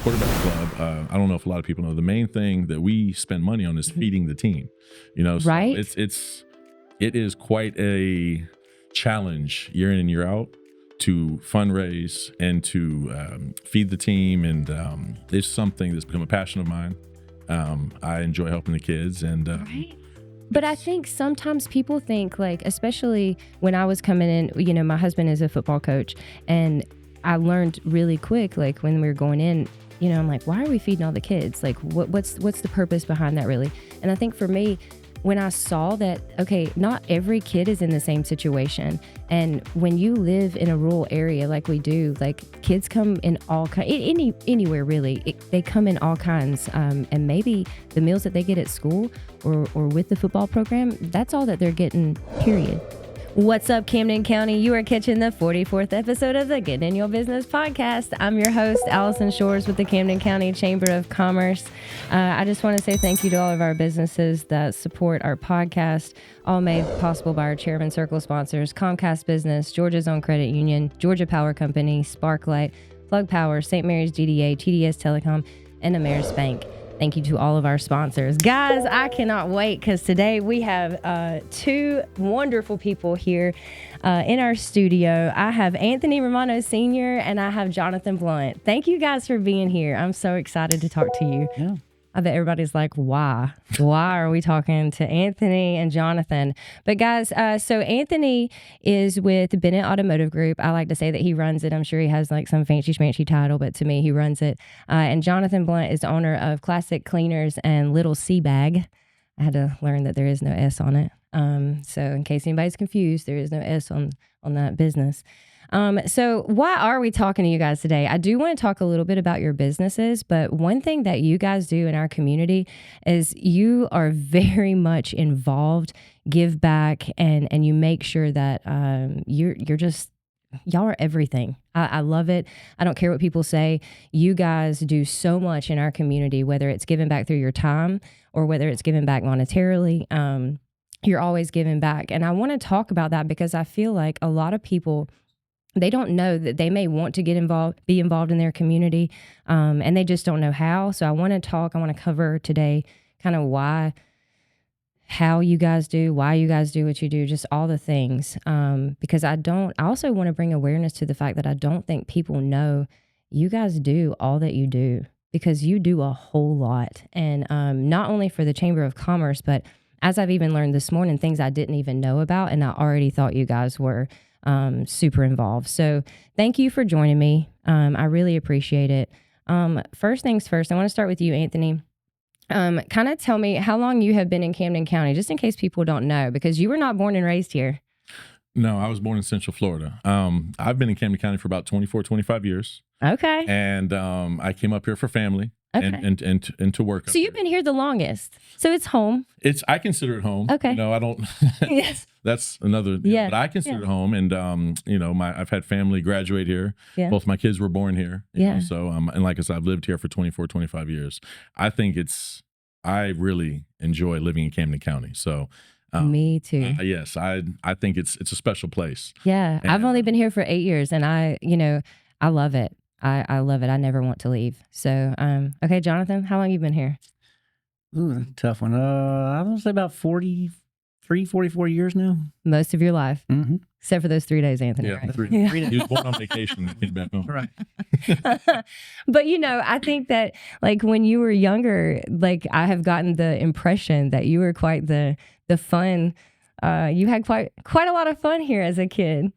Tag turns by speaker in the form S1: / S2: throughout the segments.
S1: quarterback club, I don't know if a lot of people know, the main thing that we spend money on is feeding the team. So
S2: Right.
S1: it is quite a challenge year in and year out to fundraise and to feed the team, and it's something that's become a passion of mine. I enjoy helping the kids, and
S2: Right. But I think sometimes people think, like, especially when I was coming in, my husband is a football coach, and I learned really quick, like when we were going in, I'm like, why are we feeding all the kids? Like, what's the purpose behind that really? And I think for me, when I saw that, okay, not every kid is in the same situation. And when you live in a rural area like we do, like kids come in all kinds, anywhere really, they come in all kinds. And maybe the meals that they get at school or with the football program, that's all that they're getting, period. What's up, Camden County? You are catching the 44th episode of the Get In Your Business podcast. I'm your host, Alison Shores with the Camden County Chamber of Commerce. I just want to say thank you to all of our businesses that support our podcast, all made possible by our Chairman Circle sponsors, Comcast Business, Georgia's Own Credit Union, Georgia Power Company, Sparklight, Plug Power, St. Mary's GDA, TDS Telecom, and Ameris Bank. Thank you to all of our sponsors. Guys, I cannot wait because today we have two wonderful people here in our studio. I have Anthony Romano Sr. and I have Johnathon Blount. Thank you guys for being here. I'm so excited to talk to you.
S3: Yeah.
S2: I bet everybody's like, why? Why are we talking to Anthony and Johnathon? But guys, so Anthony is with Bennett Auto Group. I like to say that he runs it. I'm sure he has like some fancy schmancy title, but to me, he runs it. And Johnathon Blount is the owner of Classic Cleaners and Little Seabag. I had to learn that there is no S on it. So in case anybody's confused, there is no S on that business. So why are we talking to you guys today? I do want to talk a little bit about your businesses, but one thing that you guys do in our community is you are very much involved, give back, and you make sure that y'all are everything. I love it. I don't care what people say. You guys do so much in our community, whether it's giving back through your time or whether it's giving back monetarily. You're always giving back. And I want to talk about that because I feel like a lot of people, they don't know that they may want to be involved in their community, and they just don't know how. So I want to cover today kind of how you guys do, why you guys do what you do, just all the things. Because I also want to bring awareness to the fact that I don't think people know you guys do all that you do, because you do a whole lot. And not only for the Chamber of Commerce, but as I've even learned this morning, things I didn't even know about, and I already thought you guys were super involved. So thank you for joining me. I really appreciate it. First things first, I want to start with you, Anthony. Kind of tell me how long you have been in Camden County, just in case people don't know, because you were not born and raised here.
S1: No, I was born in Central Florida. I've been in Camden County for about 25 years.
S2: Okay.
S1: And I came up here for family.
S2: Okay.
S1: And to work.
S2: So you've been here the longest. So it's home.
S1: I consider it home.
S2: Okay.
S1: I don't.
S2: Yes.
S1: That's another.
S2: Yeah.
S1: But I consider it home, and I've had family graduate here.
S2: Yeah.
S1: Both my kids were born here.
S2: Yeah.
S1: So and like I said, I've lived here for 25 years. I think I really enjoy living in Camden County. So.
S2: Me too.
S1: Yes, I think it's a special place.
S2: Yeah.
S1: And,
S2: I've only been here for 8 years, and I love it. I love it. I never want to leave. So, okay, Johnathon, how long you been here?
S3: Ooh, that's a tough one. I was say about 43, 44 years now.
S2: Most of your life,
S3: Mm-hmm.
S2: except for those 3 days, Anthony.
S1: Yeah,
S2: Right?
S1: 3
S2: Yeah.
S1: He was born on vacation and came back home.
S3: Right.
S2: But I think that like when you were younger, like I have gotten the impression that you were quite the fun. You had quite a lot of fun here as a kid.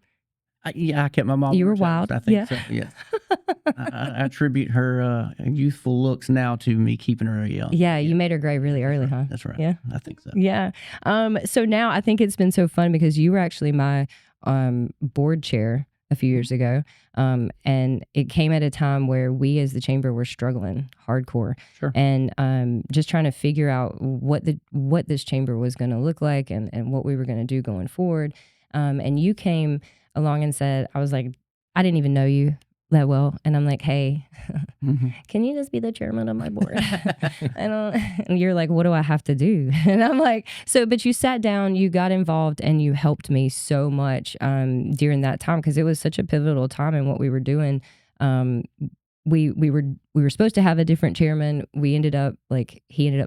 S3: I kept my mom.
S2: You were wild.
S3: I think
S2: Yeah.
S3: so. Yeah. I attribute her youthful looks now to me keeping her young.
S2: Yeah, you made her gray really early, huh?
S3: That's right.
S2: Yeah.
S3: I think so.
S2: Yeah. So now I think it's been so fun because you were actually my board chair a few years ago. And it came at a time where we as the chamber were struggling hardcore.
S3: Sure.
S2: And just trying to figure out what this chamber was going to look like and what we were going to do going forward. And you came along and said, I was like, I didn't even know you that well. And I'm like, hey, can you just be the chairman of my board? And you're like, what do I have to do? And I'm like, but you sat down, you got involved, and you helped me so much during that time because it was such a pivotal time in what we were doing. we were supposed to have a different chairman. He ended up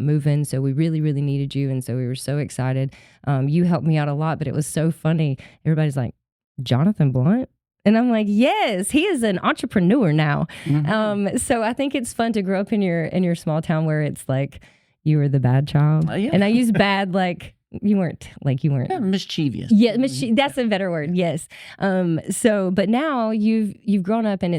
S2: moving, so we really needed you, and so we were so excited. You helped me out a lot, but it was so funny. Everybody's like, Johnathon Blount? And I'm like, yes, he is an entrepreneur now.
S3: Mhm.
S2: So I think it's fun to grow up in your small town where it's like you were the bad child.
S3: Yeah.
S2: And I use bad like you weren't.
S3: Yeah, mischievous.
S2: Yeah, that's a better word. Yes. But now you've grown up and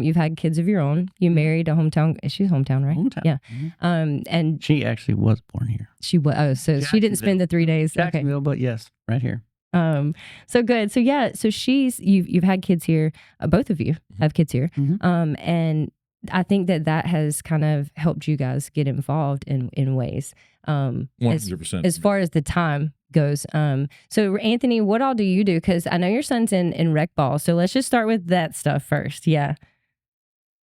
S2: you've had kids of your own. You married a hometown. She's hometown, right?
S3: Hometown.
S2: Yeah.
S3: Mhm.
S2: And
S3: She actually was born here.
S2: she was. Oh, so she didn't spend the 3 days. Okay.
S3: Jacksonville, but yes, right here.
S2: So good. So yeah. So you've had kids here. Both of you have kids here.
S3: Mhm.
S2: And I think that has kind of helped you guys get involved in ways.
S1: 100%.
S2: As far as the time goes. So Anthony, what all do you do? Because I know your son's in rec ball. So let's just start with that stuff first. Yeah.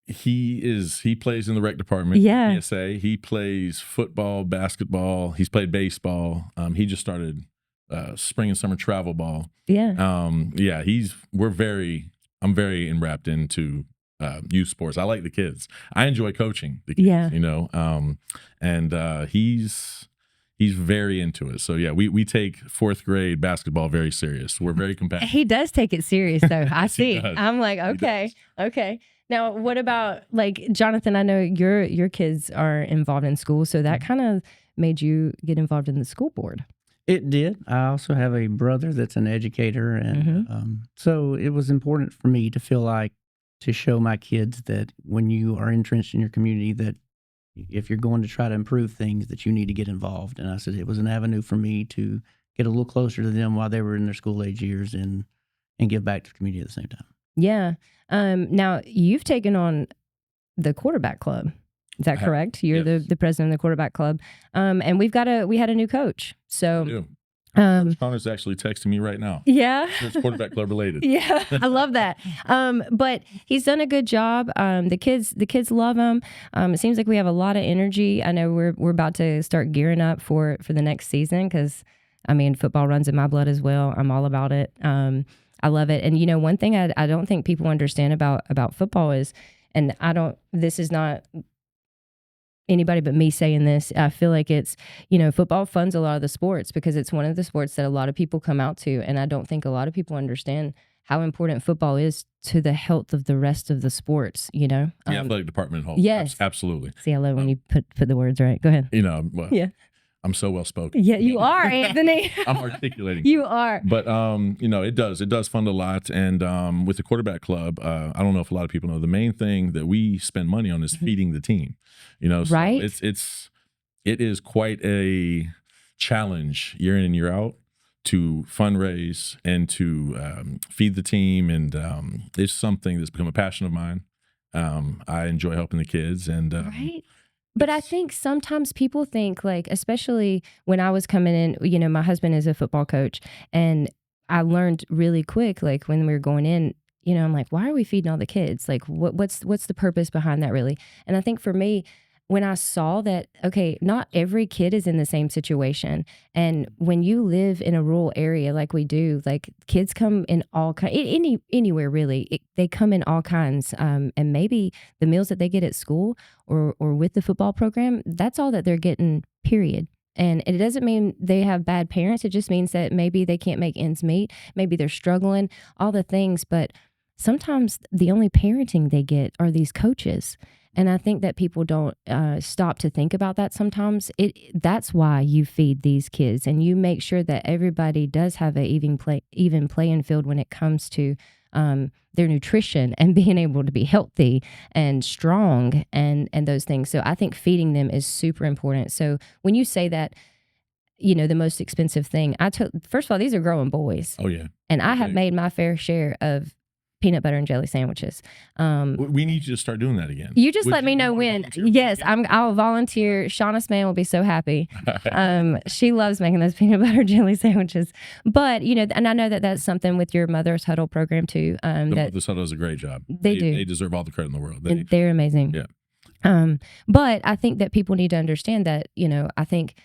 S1: He plays in the rec department.
S2: Yeah.
S1: PSA. He plays football, basketball. He's played baseball. He just started spring and summer travel ball.
S2: Yeah.
S1: I'm very enwrapped into youth sports. I like the kids. I enjoy coaching the kids,
S2: Yeah.
S1: and he's very into it. So yeah, we take fourth grade basketball very serious. We're very competitive.
S2: He does take it serious though. I
S1: Yes, he
S2: see.
S1: does.
S2: I'm like, okay. Now, what about like Johnathon? I know your kids are involved in school, so that kind of made you get involved in the school board.
S3: It did. I also have a brother that's an educator, and so it was important for me to feel like to show my kids that when you are entrenched in your community, that if you're going to try to improve things, that you need to get involved. And I said it was an avenue for me to get a little closer to them while they were in their school age years and give back to the community at the same time.
S2: Yeah. Now you've taken on the quarterback club. Is that correct? You're
S1: yes.
S2: the president of the quarterback club. And we had a new coach. So
S1: Connor's actually texting me right now.
S2: yeah.
S1: It's quarterback club related.
S2: Yeah, I love that. But he's done a good job. The kids love him. It seems like we have a lot of energy. I know we're about to start gearing up for the next season because I mean football runs in my blood as well. I'm all about it. I love it. And one thing I don't think people understand about football is, and this is not anybody but me saying this, I feel like it's, football funds a lot of the sports because it's one of the sports that a lot of people come out to. And I don't think a lot of people understand how important football is to the health of the rest of the sports,
S1: The athletic department whole.
S2: Yes.
S1: Absolutely.
S2: See, I love when you put the words right. Go ahead.
S1: Yeah. I'm so well spoken.
S2: Yeah, you are, Anthony.
S1: I'm articulating.
S2: You are.
S1: But it does fund a lot. And with the quarterback club, I don't know if a lot of people know, the main thing that we spend money on is feeding the team. So
S2: right.
S1: it is quite a challenge year in and year out to fundraise and to feed the team, and it's something that's become a passion of mine. I enjoy helping the kids, and
S2: right. But I think sometimes people think, like, especially when I was coming in, my husband is a football coach, and I learned really quick, like when we were going in, I'm like, why are we feeding all the kids? Like, what's the purpose behind that really? And I think for me, when I saw that, okay, not every kid is in the same situation. And when you live in a rural area like we do, like kids come in all kinds, anywhere really, they come in all kinds. And maybe the meals that they get at school or with the football program, that's all that they're getting, period. And it doesn't mean they have bad parents. It just means that maybe they can't make ends meet. Maybe they're struggling, all the things. But sometimes the only parenting they get are these coaches. And I think that people don't stop to think about that sometimes. That's why you feed these kids and you make sure that everybody does have an even playing field when it comes to their nutrition and being able to be healthy and strong and those things. So I think feeding them is super important. So when you say that, the most expensive thing, first of all, these are growing boys.
S1: Oh, yeah.
S2: And I have made my fair share of peanut butter and jelly sandwiches.
S1: We need you to start doing that again.
S2: You just let me know when. Yes, I'll volunteer. Shauna Span will be so happy. She loves making those peanut butter jelly sandwiches. But, and I know that that's something with your Mother's Huddle program too.
S1: The Mother's Huddle does a great job.
S2: They do.
S1: They deserve all the credit in the world.
S2: They're amazing.
S1: Yeah.
S2: But I think that people need to understand that, I think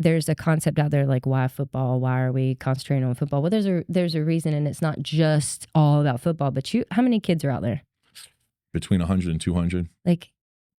S2: there's a concept out there like, why football? Why are we concentrating on football? Well, there's a reason, and it's not just all about football. But how many kids are out there?
S1: Between 100 and 200.
S2: Like,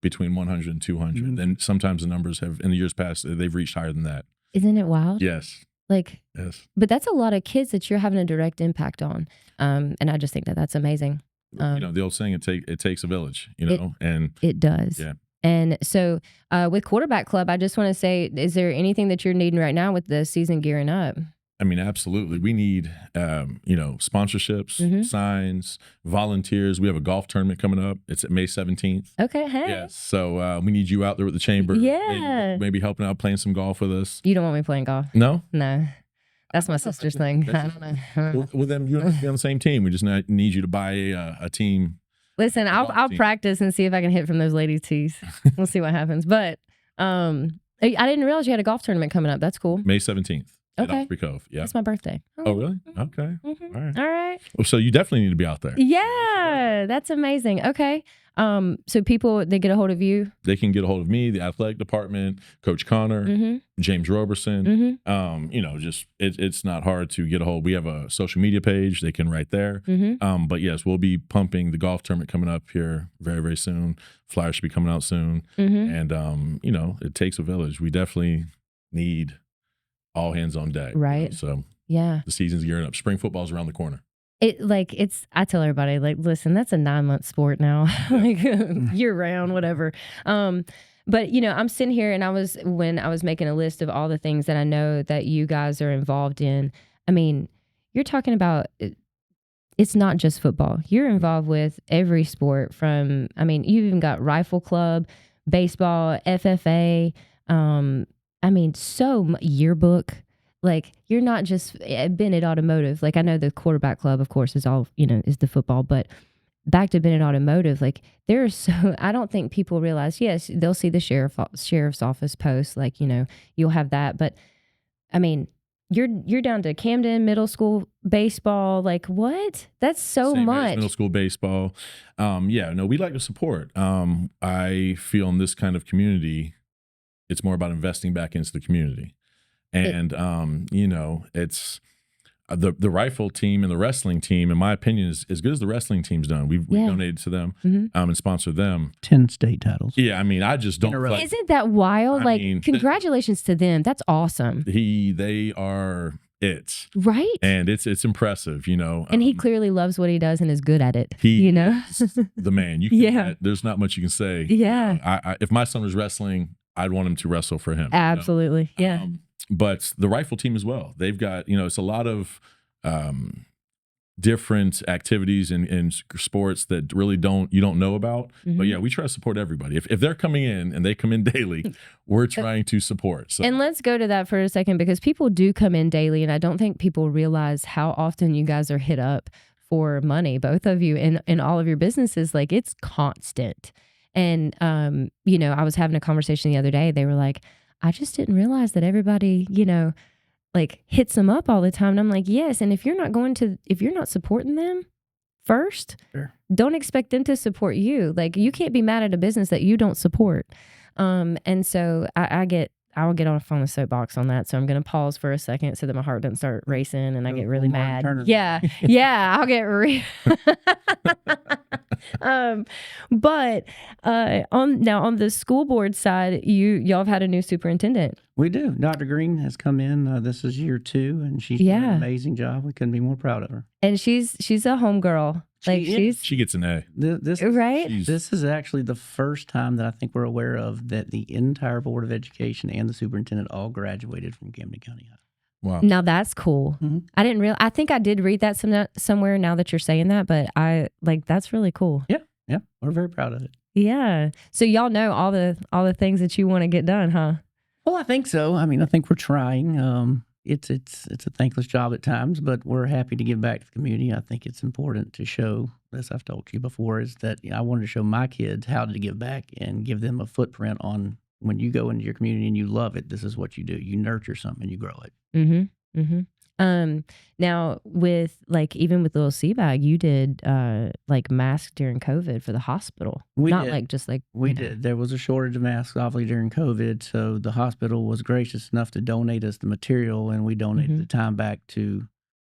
S1: Between 100 and 200.
S3: Mhm.
S1: And sometimes the numbers have, in the years past, they've reached higher than that.
S2: isn't it wild?
S1: Yes.
S2: Like,
S1: Yes.
S2: but that's a lot of kids that you're having a direct impact on. And I just think that that's amazing.
S1: The old saying, it takes a village, and
S2: It does.
S1: Yeah.
S2: And so with Quarterback Club, I just want to say, is there anything that you're needing right now with the season gearing up?
S1: I mean, absolutely. We need, sponsorships,
S2: Mhm.
S1: signs, volunteers. We have a golf tournament coming up. It's at May 17th.
S2: Okay, hey.
S1: Yes. So we need you out there with the chamber.
S2: Yeah.
S1: Maybe helping out, playing some golf with us.
S2: You don't want me playing golf?
S1: No?
S2: No. That's my sister's thing. I don't know.
S1: Well, then you have to be on the same team. We just need you to buy a team.
S2: Listen, I'll practice and see if I can hit from those ladies' tees. We'll see what happens. But I didn't realize you had a golf tournament coming up. That's cool.
S1: May 17th. At
S2: Okay.
S1: Osprey Cove. Yeah.
S2: That's my birthday.
S1: Oh, really? Okay.
S2: Mhm.
S1: All right.
S2: All right.
S1: Well, so you definitely need to be out there.
S2: Yeah, that's amazing. Okay. So people, they get a hold of you.
S1: They can get a hold of me, the athletic department, Coach Connor,
S2: Mm-hmm.
S1: James Roberson.
S2: Mm-hmm.
S1: It's not hard to get a hold. We have a social media page. They can write there.
S2: Mm-hmm.
S1: But yes, we'll be pumping the golf tournament coming up here very, very soon. Flyers should be coming out soon.
S2: Mm-hmm.
S1: And, it takes a village. We definitely need all hands on deck.
S2: Right.
S1: So
S2: Yeah.
S1: the season's gearing up. Spring football's around the corner.
S2: I tell everybody, like, listen, that's a 9-month sport now, like year round, whatever. But I'm sitting here and when I was making a list of all the things that I know that you guys are involved in, I mean, you're talking about, it's not just football. You're involved with every sport you've even got rifle club, baseball, FFA, yearbook. Like, you're not just Bennett Automotive. Like, I know the Quarterback Club, of course, is all, is the football, but back to Bennett Automotive, like, I don't think people realize, yes, they'll see the sheriff's office post, like, you'll have that. But I mean, you're down to Camden Middle School baseball. Like, what? That's so
S1: St. Mary's
S2: much.
S1: Middle School baseball. We like to support. I feel in this kind of community, it's more about investing back into the community. And, it's the rifle team and the wrestling team, in my opinion, is as good as the wrestling team's done. We've donated to them and sponsored them.
S3: 10 state titles.
S1: Yeah, I mean, I just don't.
S2: Isn't that wild? Congratulations to them. That's awesome.
S1: They are it.
S2: Right.
S1: And it's impressive,
S2: And he clearly loves what he does and is good at it.
S1: Is the man. There's not much you can say.
S2: Yeah.
S1: If my son was wrestling, I'd want him to wrestle for him.
S2: Absolutely. Yeah.
S1: But the rifle team as well. They've got, it's a lot of different activities in sports that really you don't know about.
S2: Mm-hmm.
S1: But yeah, we try to support everybody. If they're coming in and they come in daily, we're trying to support. So.
S2: And let's go to that for a second, because people do come in daily, and I don't think people realize how often you guys are hit up for money, both of you in all of your businesses. Like, it's constant. And, I was having a conversation the other day. They were like, I just didn't realize that everybody, like, hits them up all the time. And I'm like, yes. And if you're not supporting them first,
S3: Sure.
S2: Don't expect them to support you. Like, you can't be mad at a business that you don't support. And so I'll get off on the soapbox on that. So I'm going to pause for a second so that my heart doesn't start racing and I get really mad.
S3: Turner.
S2: Yeah. I'll get but on the school board side, y'all have had a new superintendent.
S3: We do. Dr. Green has come in. This is year 2, and she's done an amazing job. We couldn't be more proud of her.
S2: And she's a homegirl. Like,
S1: she gets an A.
S3: This
S2: right.
S3: This is actually the first time that I think we're aware of that the entire Board of Education and the superintendent all graduated from Camden County High.
S1: Wow.
S2: Now that's cool.
S3: Mm-hmm.
S2: I didn't realize. I think I did read that somewhere now that you're saying that, but that's really cool.
S3: Yeah, we're very proud of it.
S2: Yeah. So y'all know all the things that you want to get done, huh?
S3: Well, I think so. I mean, I think we're trying. It's a thankless job at times, but we're happy to give back to the community. I think it's important to show, as I've told you before, is that I wanted to show my kids how to give back and give them a footprint on when you go into your community and you love it. This is what you do. You nurture something and you grow it.
S2: Mm-hmm. Mm-hmm. Now with even with little Seabag, you did masks during COVID for the hospital.
S3: We
S2: did.
S3: There was a shortage of masks obviously during COVID, so the hospital was gracious enough to donate us the material, and we donated the time back to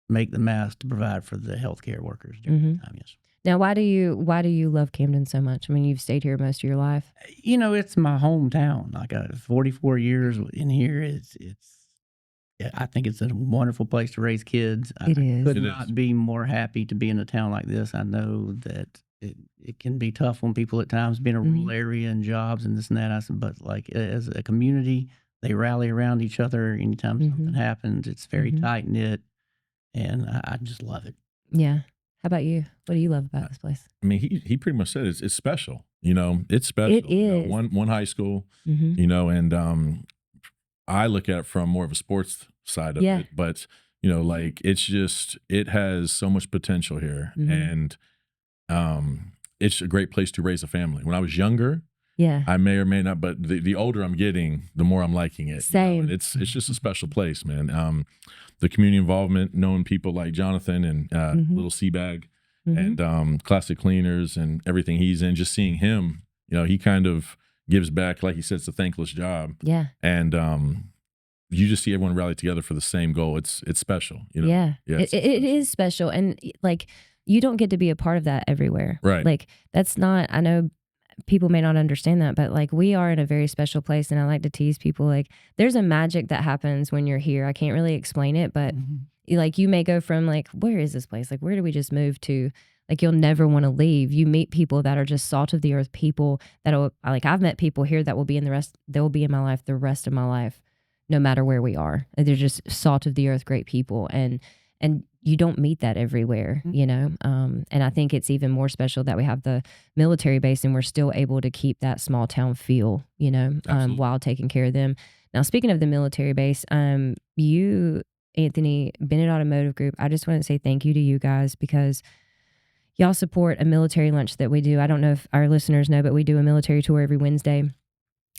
S3: make the mask to provide for the healthcare workers during that time. Yes.
S2: Now, why do you love Camden so much? I mean, you've stayed here most of your life.
S3: It's my hometown. Like 44 years in here. Yeah, I think it's a wonderful place to raise kids.
S2: It
S3: I
S2: is.
S3: could
S1: It
S3: not
S1: is.
S3: be more happy to be in a town like this. I know that it can be tough on people at times, being a rural area and jobs and this and that. I said, but like as a community, they rally around each other anytime something happens. It's very tight knit, and I just love it.
S2: Yeah. How about you? What do you love about this place?
S1: I mean, he pretty much said it's special. It's special.
S2: It is.
S1: One high school, and I look at it from more of a sports side of it, but like it has so much potential here, and it's a great place to raise a family. When I was younger, I may or may not, but the older I'm getting, the more I'm liking it.
S2: Same.
S1: It's just a special place, man. The community involvement, knowing people like Johnathon and little Seabag and Classic Cleaners and everything he's in, just seeing him, he kind of gives back, like he said, it's a thankless job.
S2: Yeah.
S1: And you just see everyone rally together for the same goal. It's special.
S2: Yeah. It is special. And like, you don't get to be a part of that everywhere.
S1: Right.
S2: Like, that's not, I know people may not understand that, but like, we are in a very special place. And I like to tease people, like, there's a magic that happens when you're here. I can't really explain it, but like, you may go from like, where is this place? Like, where did we just move to? Like, you'll never want to leave. You meet people that are just salt of the earth people that'll, like, I've met people here that will be they'll be in my life the rest of my life, no matter where we are. They're just salt of the earth, great people. And you don't meet that everywhere, and I think it's even more special that we have the military base and we're still able to keep that small town feel, while taking care of them. Now, speaking of the military base, you, Anthony, Bennett Automotive Group, I just want to say thank you to you guys, because y'all support a military lunch that we do. I don't know if our listeners know, but we do a military tour every Wednesday.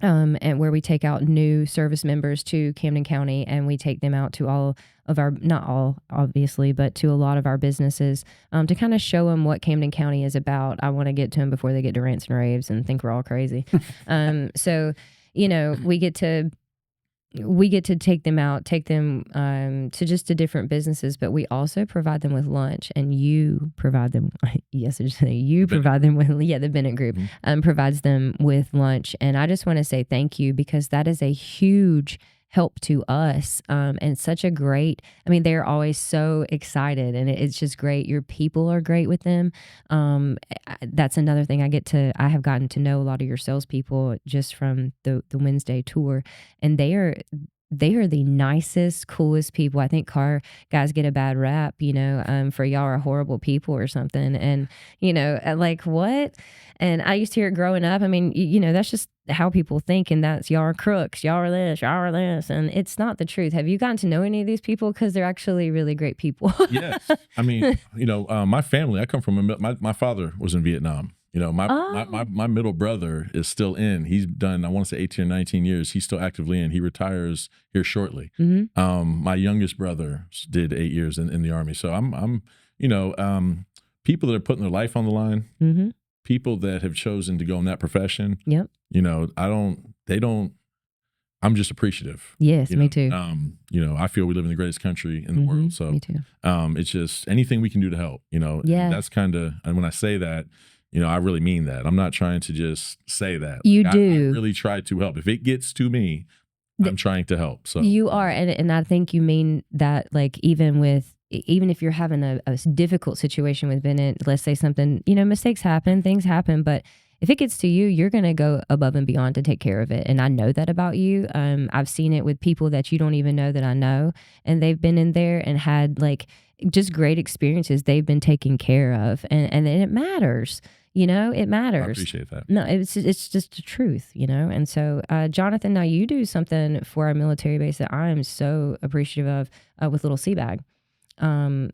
S2: And where we take out new service members to Camden County, and we take them out to all of our, not all obviously, but to a lot of our businesses, to kind of show them what Camden County is about. I want to get to them before they get to rants and raves and think we're all crazy. So, we get to take them to just to different businesses, but we also provide them with lunch, and you provide them, provide them with, the Bennett Group provides them with lunch. And I just want to say thank you, because that is a huge help to us, and such a great, they're always so excited, and it's just great. Your people are great with them. That's another thing I have gotten to know a lot of your salespeople just from the Wednesday tour, and they are the nicest, coolest people. I think car guys get a bad rap, for y'all are horrible people or something. And, like, what? And I used to hear it growing up. That's just how people think. And that's, y'all are crooks, y'all are this, y'all are this. And it's not the truth. Have you gotten to know any of these people? Because they're actually really great people.
S1: Yes. My family, I come from, my father was in Vietnam. My middle brother is still in. He's done, I want to say 18 or 19 years. He's still actively in. He retires here shortly. My youngest brother did 8 years in the Army. So I'm people that are putting their life on the line, people that have chosen to go in that profession.
S2: Yep.
S1: I'm just appreciative.
S2: Yes, me too.
S1: I feel we live in the greatest country in the world. So
S2: me too.
S1: It's just anything we can do to help, and that's kind of, and when I say that, I really mean that. I'm not trying to just say that.
S2: You
S1: I really try to help. If it gets to me, I'm trying to help. So
S2: you are, and I think you mean that, like, even if you're having a difficult situation with Bennett, let's say something, mistakes happen, things happen, but if it gets to you, you're going to go above and beyond to take care of it. And I know that about you. I've seen it with people that you don't even know that I know, and they've been in there and had, like, just great experiences. They've been taken care of, and it matters. It matters.
S1: I appreciate that.
S2: No, it's just the truth, And so, Johnathon, now you do something for our military base that I am so appreciative of, with little Seabag.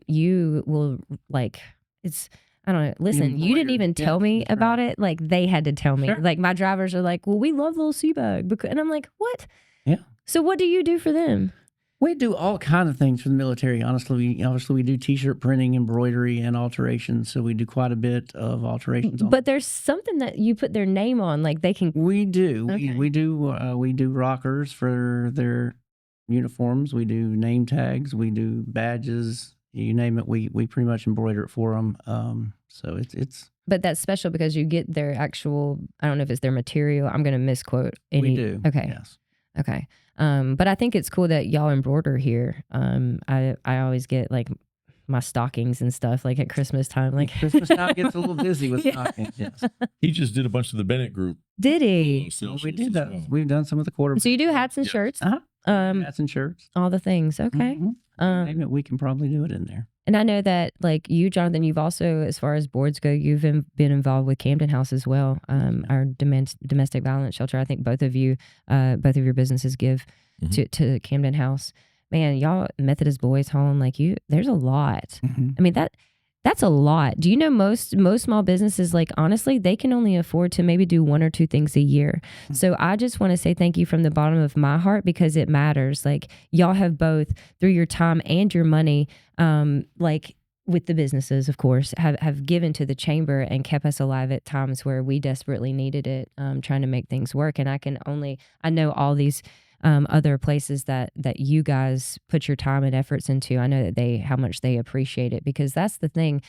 S2: You will, like, it's, I don't know. Listen, you didn't even tell me about it. Like, they had to tell me. Sure. Like, my drivers are like, well, we love little Seabag. And I'm like, what?
S3: Yeah.
S2: So what do you do for them?
S3: We do all kinds of things for the military. Honestly, we do T-shirt printing, embroidery, and alterations. So we do quite a bit of alterations.
S2: But there's something that you put their name on, like they can.
S3: We do. Okay. We do rockers for their uniforms. We do name tags. We do badges. You name it. We pretty much embroider it for them. So it's
S2: But that's special because you get their actual, I don't know if it's their material. I'm going to misquote any.
S3: we do.
S2: Okay.
S3: Yes.
S2: Okay. But I think it's cool that y'all embroider here. I always get like my stockings and stuff like at Christmas time. Like
S3: Christmas time gets a little busy with
S2: Yeah.
S3: stockings. Yes.
S1: He just did a bunch of the Bennett Group.
S2: Did he?
S1: sales
S3: We
S1: shirts
S3: did
S1: as
S3: that.
S1: well.
S3: We've done some of the quarter.
S2: So you do hats and
S1: Yes.
S2: shirts,
S3: Uh-huh. Hats and shirts.
S2: all the things. Okay.
S3: Mhm. Maybe we can probably do it in there.
S2: And I know that like you, Jonathan, you've also, as far as boards go, you've been involved with Camden House as well. Our domestic violence shelter. I think both of your businesses give to Camden House. Man, y'all Methodist Boys Home, like there's a lot. I mean, that's a lot. Do you know most small businesses, like honestly, they can only afford to maybe do 1 or 2 things a year. So I just want to say thank you from the bottom of my heart because it matters. Like y'all have both through your time and your money, like with the businesses, of course, have given to the chamber and kept us alive at times where we desperately needed it, trying to make things work. And I know all these other places that you guys put your time and efforts into. I know that how much they appreciate it because that's the thing.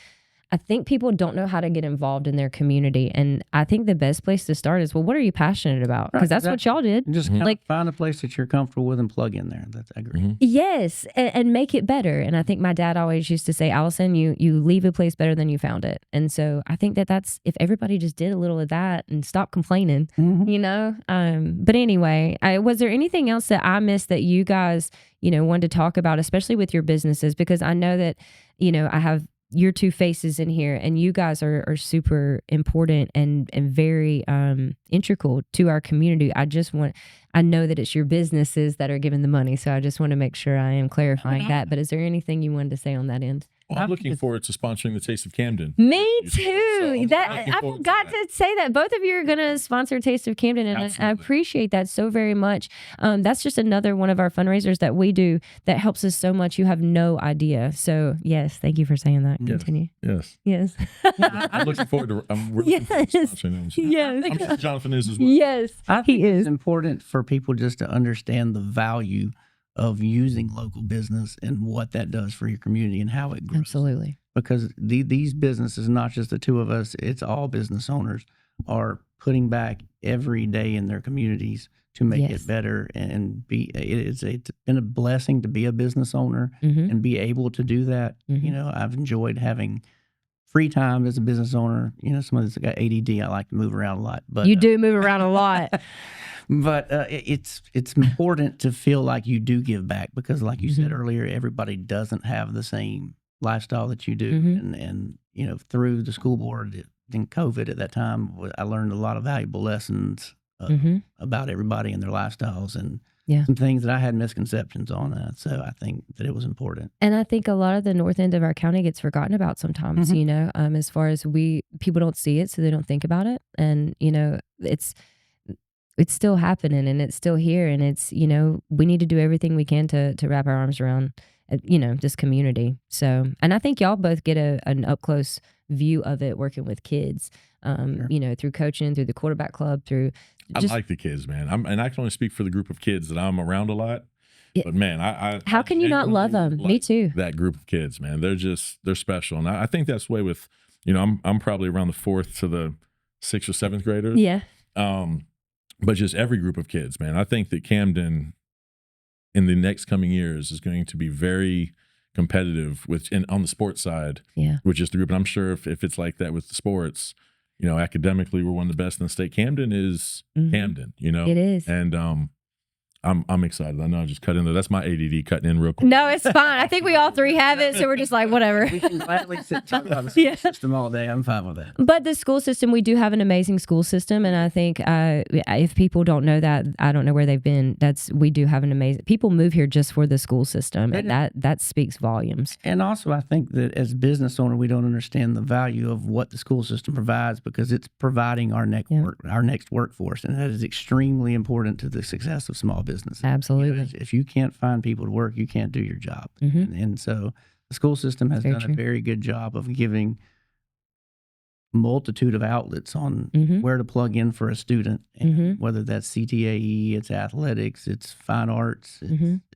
S2: I think people don't know how to get involved in their community. And I think the best place to start is, well, what are you passionate about? Because that's what y'all did.
S3: Just kind of find a place that you're comfortable with and plug in there. That's I agree.
S2: Yes, and make it better. And I think my dad always used to say, Alison, you leave a place better than you found it. And so I think that's if everybody just did a little of that and stopped complaining, you know. But anyway, was there anything else that I missed that you guys, wanted to talk about, especially with your businesses? Because I know that, I have your 2 faces in here and you guys are super important and very integral to our community. I know that it's your businesses that are giving the money. So I just want to make sure I am clarifying that. But is there anything you wanted to say on that end?
S1: Well, I'm looking forward to sponsoring the Taste of Camden.
S2: Me
S1: So
S2: too.
S1: I'm
S2: I forgot to say that both of you are going to sponsor Taste of Camden, and I appreciate that so very much. That's just another one of our fundraisers that we do that helps us so much. You have no idea. So yes, thank you for saying that. Continue.
S1: Yes. I'm looking forward to. I'm really looking forward to sponsoring them.
S2: Yes.
S1: I'm sure Jonathan is as well.
S2: Yes.
S3: I think it's important for people just to understand the value of using local business and what that does for your community and how it grows.
S2: Absolutely.
S3: Because these businesses, not just the 2 of us, it's all business owners are putting back every day in their communities to make it better and it's been a blessing to be a business owner and be able to do that. I've enjoyed having free time as a business owner. Somebody that's got ADD, I like to move around a lot. But
S2: you do move around a lot.
S3: But it's important to feel like you do give back because, like you said earlier, everybody doesn't have the same lifestyle that you do. And through the school board in COVID at that time, I learned a lot of valuable lessons about everybody and their lifestyles and some things that I had misconceptions on. So I think that it was important.
S2: And I think a lot of the north end of our county gets forgotten about sometimes, as far as people don't see it, so they don't think about it. And, it's still happening and it's still here. And it's, we need to do everything we can to wrap our arms around, this community. So, and I think y'all both get an up close view of it working with kids, through coaching, through the quarterback club,
S1: I like the kids, man. And I can only speak for the group of kids that I'm around a lot. But man,
S2: how can you not love them? Me too.
S1: That group of kids, man, they're special. And I think that's the way with, I'm probably around the 4th to the 6th or 7th graders.
S2: Yeah.
S1: But just every group of kids, man. I think that Camden in the next coming years is going to be very competitive on the sports side, with just the group. And I'm sure if it's like that with the sports, academically, we're one of the best in the state. Camden is Camden,
S2: It is.
S1: And I'm excited. I know I just cut in there. That's my ADD cutting in real quick.
S2: No, it's fine. I think we all 3 have it, so we're just like, whatever.
S3: We can gladly sit and talk about the school system all day. I'm fine with that.
S2: But the school system, we do have an amazing school system, and I think if people don't know that, I don't know where they've been. We do have an amazing. People move here just for the school system, and that speaks volumes.
S3: And also, I think that as a business owner, we don't understand the value of what the school system provides because it's providing our next workforce, and that is extremely important to the success of small businesses.
S2: Absolutely.
S3: If you can't find people to work, you can't do your job. And so the school system has done a very good job of giving multitude of outlets on where to plug in for a student, and whether that's CTAE, it's athletics, it's fine arts,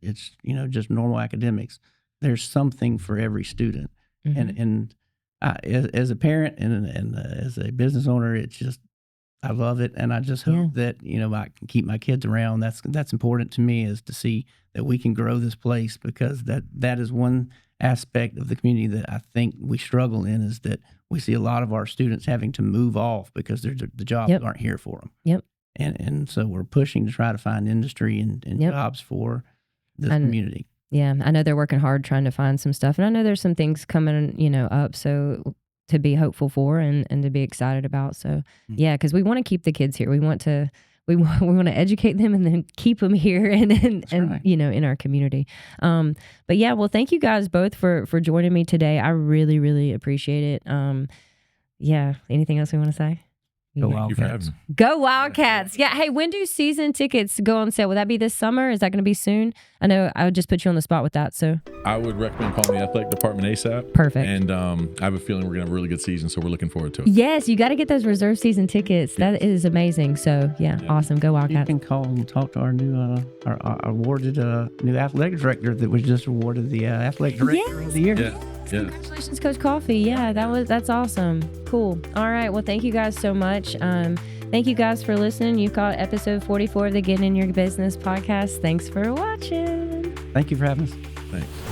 S3: it's just normal academics. There's something for every student. And as a parent and as a business owner, it's just, I love it. And I just hope that, I can keep my kids around. That's important to me, is to see that we can grow this place, because that is one aspect of the community that I think we struggle in, is that we see a lot of our students having to move off because the jobs aren't here for them.
S2: Yep.
S3: And so we're pushing to try to find industry and jobs for this community.
S2: Yeah, I know they're working hard trying to find some stuff, and I know there's some things coming, up, so to be hopeful for and to be excited about. So yeah, because we want to keep the kids here. We want to educate them and then keep them here and right. In our community. But yeah, well, thank you guys both for joining me today. I really, really appreciate it. Yeah. Anything else we want to say?
S3: Go Wildcats.
S2: Go Wildcats. Yeah. Hey, when do season tickets go on sale? Will that be this summer? Is that going to be soon? I know I would just put you on the spot with that. So
S1: I would recommend calling the athletic department ASAP.
S2: Perfect.
S1: And I have a feeling we're going to have a really good season, so we're looking forward to it.
S2: Yes, you got to get those reserve season tickets. That is amazing. So yeah, awesome. Go Wildcats.
S3: You can call and talk to our new our awarded new athletic director that was just awarded the athletic director of the year.
S1: Yeah.
S2: Congratulations, Coach Coffee. Yeah, that's awesome. Cool. All right. Well, thank you guys so much. Thank you guys for listening. You've got episode 44 of the Getting in Your Business podcast. Thanks for watching.
S3: Thank you for having us.
S1: Thanks.